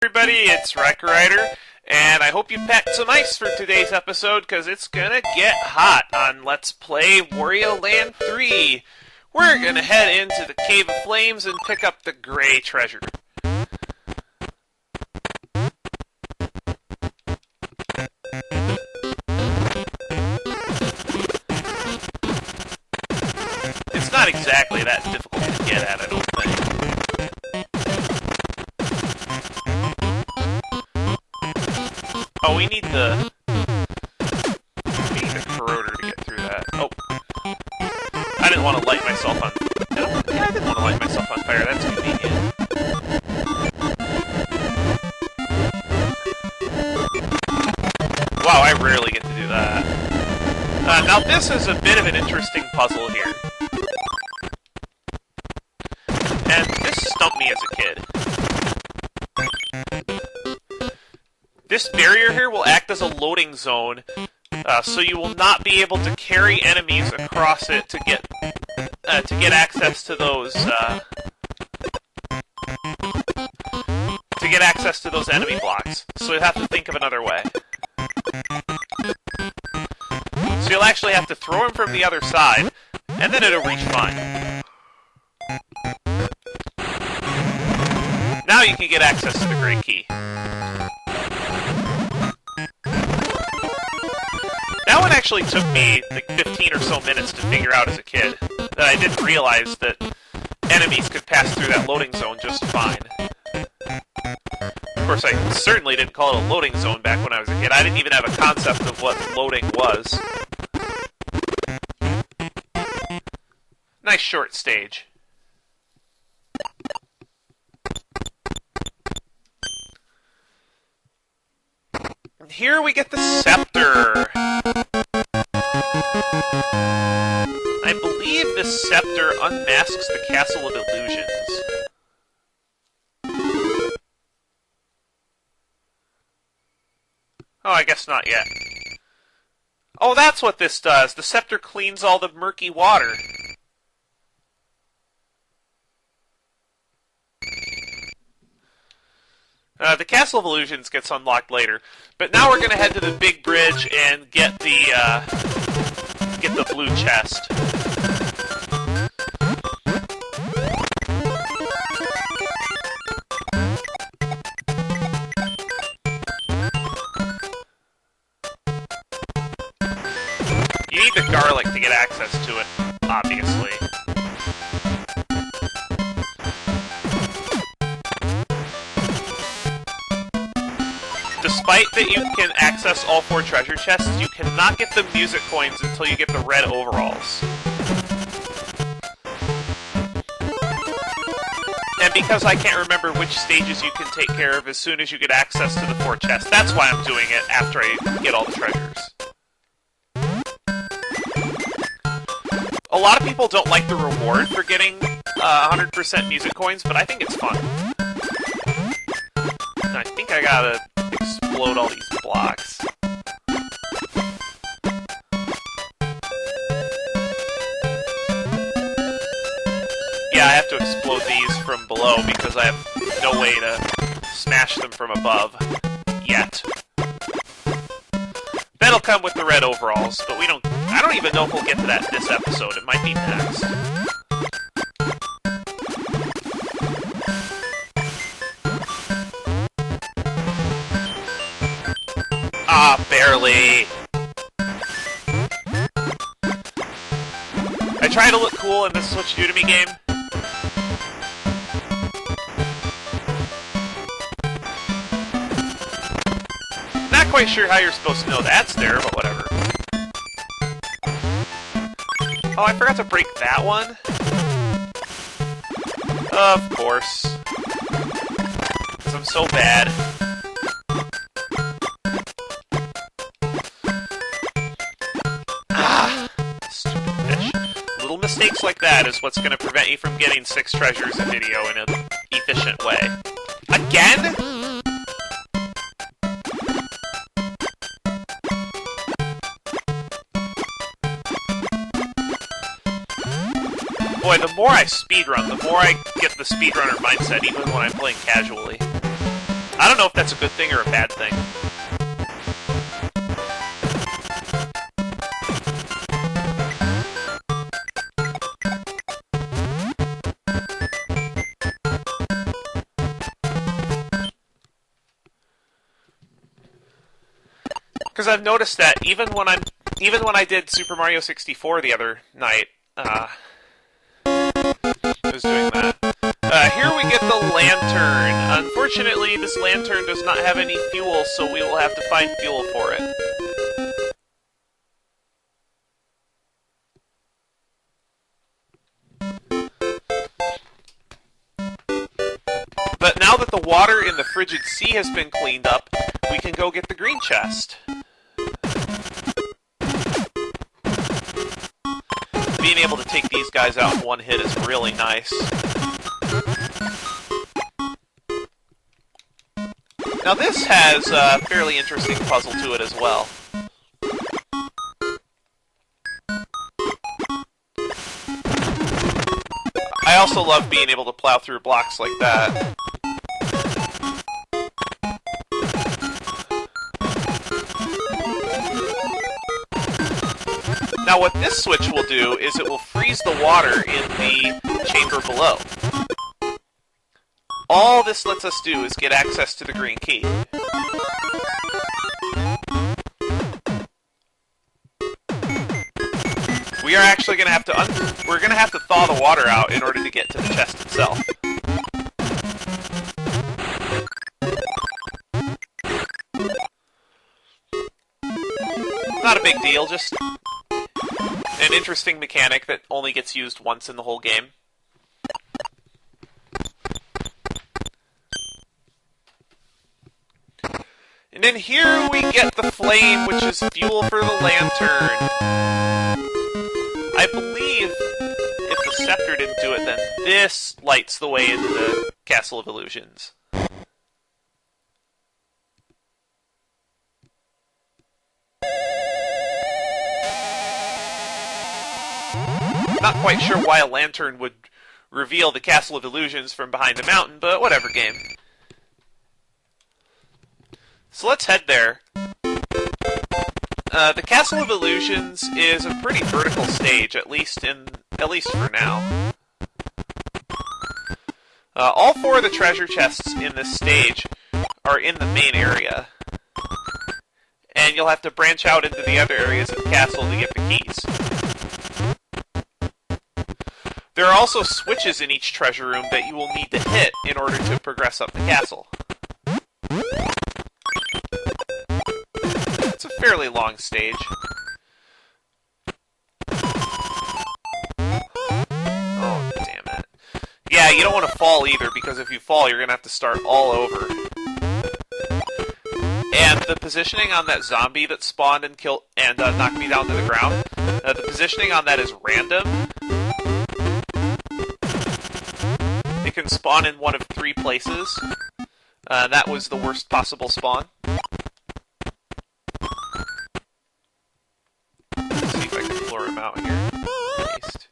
Everybody, it's Rider, and I hope you packed some ice for today's episode, because it's gonna get hot on Let's Play Wario Land 3. We're gonna head into the Cave of Flames and pick up the gray treasure. It's not exactly that difficult to get at, I don't think. Oh, we need the corroder to get through that. Oh. I didn't want to light myself on... I didn't want to light myself on fire. That's convenient. Wow, I rarely get to do that. Now this is a bit of an interesting puzzle here. And this stumped me as a kid. This barrier here will act as a loading zone, so you will not be able to carry enemies across it to get access to those enemy blocks. So you'll have to think of another way. So you'll actually have to throw him from the other side, and then it'll reach fine. Now you can get access to the Great Key. That one actually took me like 15 or so minutes to figure out as a kid. That I didn't realize that enemies could pass through that loading zone just fine. Of course, I certainly didn't call it a loading zone back when I was a kid. I didn't even have a concept of what loading was. Nice short stage. And here we get the scepter. I believe the scepter unmasks the Castle of Illusions. Oh, I guess not yet. Oh, that's what this does. The scepter cleans all the murky water. The Castle of Illusions gets unlocked later, but now we're going to head to the big bridge and get the blue chest. You need the garlic to get access to it, obviously. Despite that you can access all 4 treasure chests, you cannot get the music coins until you get the red overalls. And because I can't remember which stages you can take care of as soon as you get access to the 4 chests, that's why I'm doing it after I get all the treasures. A lot of people don't like the reward for getting 100% music coins, but I think it's fun. I think I gotta explode all these blocks. Yeah, I have to explode these from below because I have no way to smash them from above. Yet. That'll come with the red overalls, but I don't even know if we'll get to that this episode. It might be next. Ah, barely. I try to look cool, and this is what you do to me, game. Not quite sure how you're supposed to know that's there, but whatever. Oh, I forgot to break that one? Of course. Because I'm so bad. Mistakes like that is what's going to prevent you from getting 6 treasures a video in an efficient way. Again? Boy, the more I speedrun, the more I get the speedrunner mindset, even when I'm playing casually. I don't know if that's a good thing or a bad thing. Because I've noticed that even when I did Super Mario 64 the other night, I was doing that. Here we get the lantern. Unfortunately, this lantern does not have any fuel, so we will have to find fuel for it. But now that the water in the frigid sea has been cleaned up, we can go get the green chest. Being able to take these guys out in one hit is really nice. Now this has a fairly interesting puzzle to it as well. I also love being able to plow through blocks like that. Now what this switch will do is it will freeze the water in the chamber below. All this lets us do is get access to the green key. We are actually going to have to we're going to have to thaw the water out in order to get to the chest itself. Not a big deal, just an interesting mechanic that only gets used once in the whole game. And then here we get the flame, which is fuel for the lantern. I believe if the scepter didn't do it, then this lights the way into the Castle of Illusions. Not quite sure why a lantern would reveal the Castle of Illusions from behind a mountain, but whatever, game. So let's head there. The Castle of Illusions is a pretty vertical stage, at least for now. All four of the treasure chests in this stage are in the main area, and you'll have to branch out into the other areas of the castle to get the keys. There are also switches in each treasure room that you will need to hit in order to progress up the castle. It's a fairly long stage. Oh, damn it. Yeah, you don't want to fall either, because if you fall, you're going to have to start all over. And the positioning on that zombie that spawned and killed and knocked me down to the ground, the positioning on that is random. It can spawn in one of 3 places. That was the worst possible spawn. Let's see if I can lure him out here. Paste.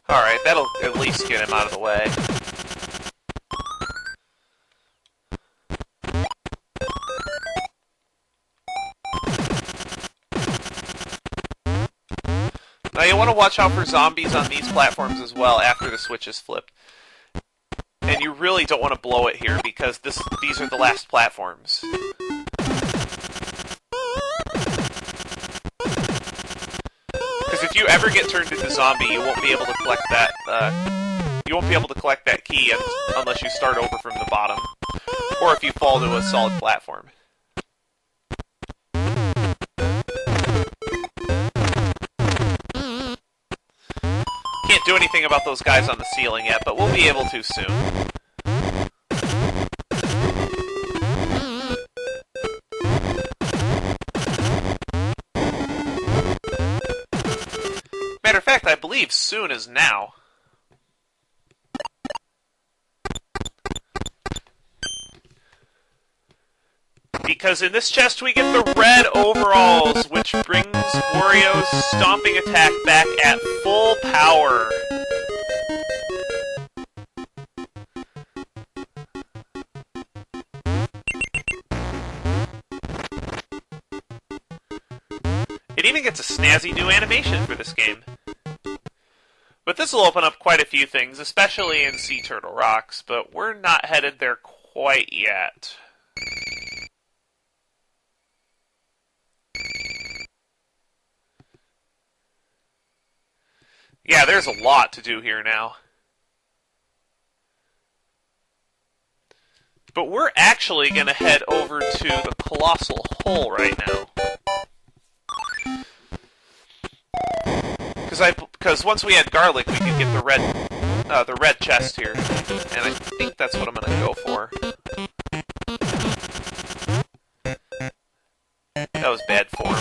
Alright, that'll at least get him out of the way. Now you want to watch out for zombies on these platforms as well after the switch is flipped. And you really don't want to blow it here, because these are the last platforms. Because if you ever get turned into zombie, you won't be able to collect that. You won't be able to collect that key unless you start over from the bottom, or if you fall to a solid platform. Can't do anything about those guys on the ceiling yet, but we'll be able to soon. Matter of fact, I believe soon is now. Because in this chest we get the red overalls, which brings Wario's stomping attack back at full power. It even gets a snazzy new animation for this game. But this will open up quite a few things, especially in Sea Turtle Rocks, but we're not headed there quite yet. Yeah, there's a lot to do here now. But we're actually going to head over to the Colossal Hole right now. Because once we had garlic, we could get the red chest here. And I think that's what I'm going to go for. That was bad form.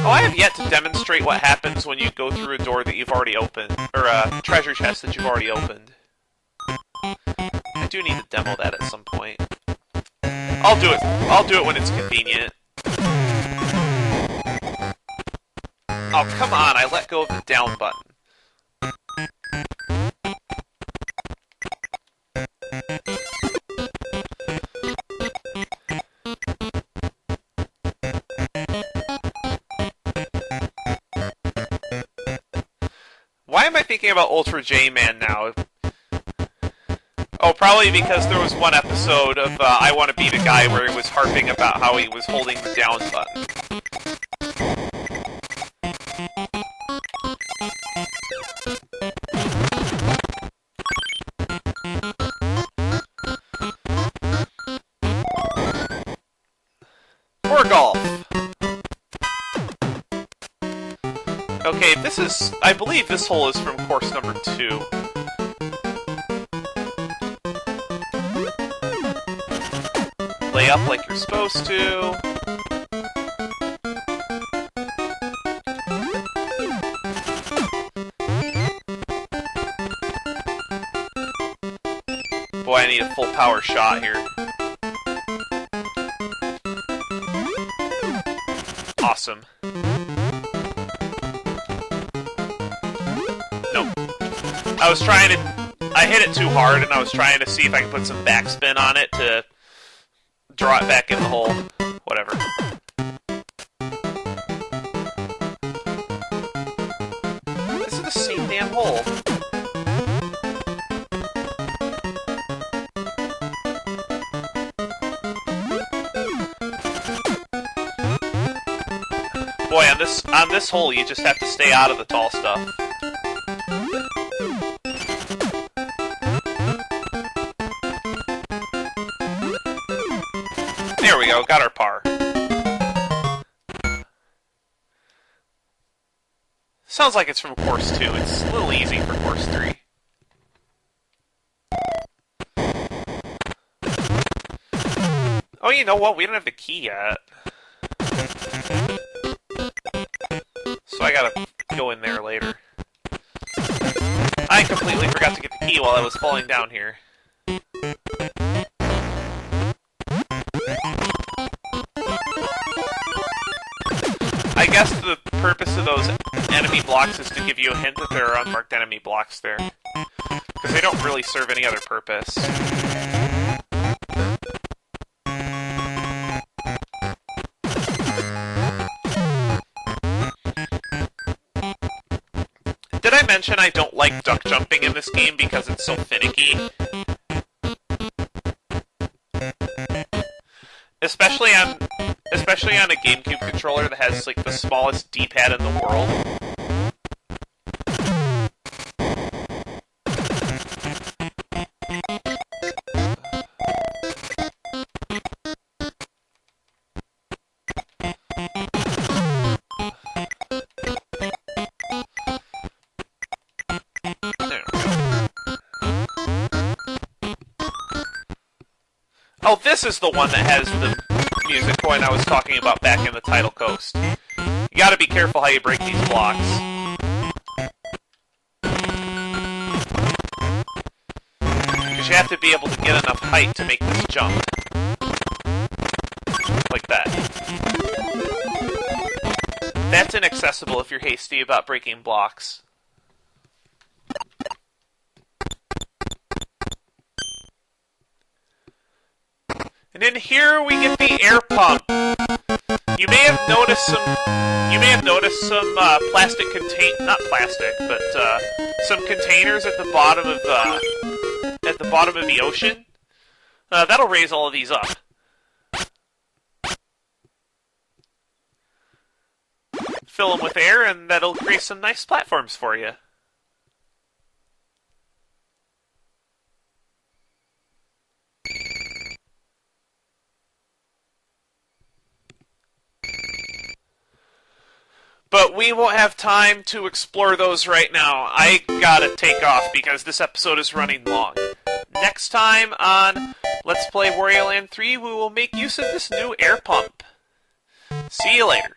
Oh, I have yet to demonstrate what happens when you go through a door that you've already opened, or a treasure chest that you've already opened. I do need to demo that at some point. I'll do it when it's convenient. Oh, come on, I let go of the down button. Why am I thinking about Ultra J-Man now? Oh, probably because there was one episode of I Want to Be the Guy where he was harping about how he was holding the down button. Or golf. Okay, this is... I believe this hole is from course number 2. Lay up like you're supposed to. Boy, I need a full power shot here. Awesome. Nope. I hit it too hard, and I was trying to see if I could put some backspin on it to draw it back in the hole. Whatever. This is the same damn hole. Boy, on this hole, you just have to stay out of the tall stuff. There we go, got our par. Sounds like it's from course 2. It's a little easy for course 3. Oh, you know what? We don't have the key yet. So I gotta go in there later. I completely forgot to get the key while I was falling down here. I guess the purpose of those enemy blocks is to give you a hint that there are unmarked enemy blocks there. Because they don't really serve any other purpose. Did I mention I don't like duck jumping in this game because it's so finicky? Especially on a GameCube controller that has like the smallest D-pad in the world. Oh, this is the one that has the music coin I was talking about back in the Tidal Coast. You gotta be careful how you break these blocks. Because you have to be able to get enough height to make this jump. Like that. That's inaccessible if you're hasty about breaking blocks. And in here we get the air pump. You may have noticed some plastic not plastic, but some containers at the bottom of the ocean. That'll raise all of these up. Fill them with air, and that'll create some nice platforms for you. But we won't have time to explore those right now. I gotta take off because this episode is running long. Next time on Let's Play Wario Land 3, we will make use of this new air pump. See you later.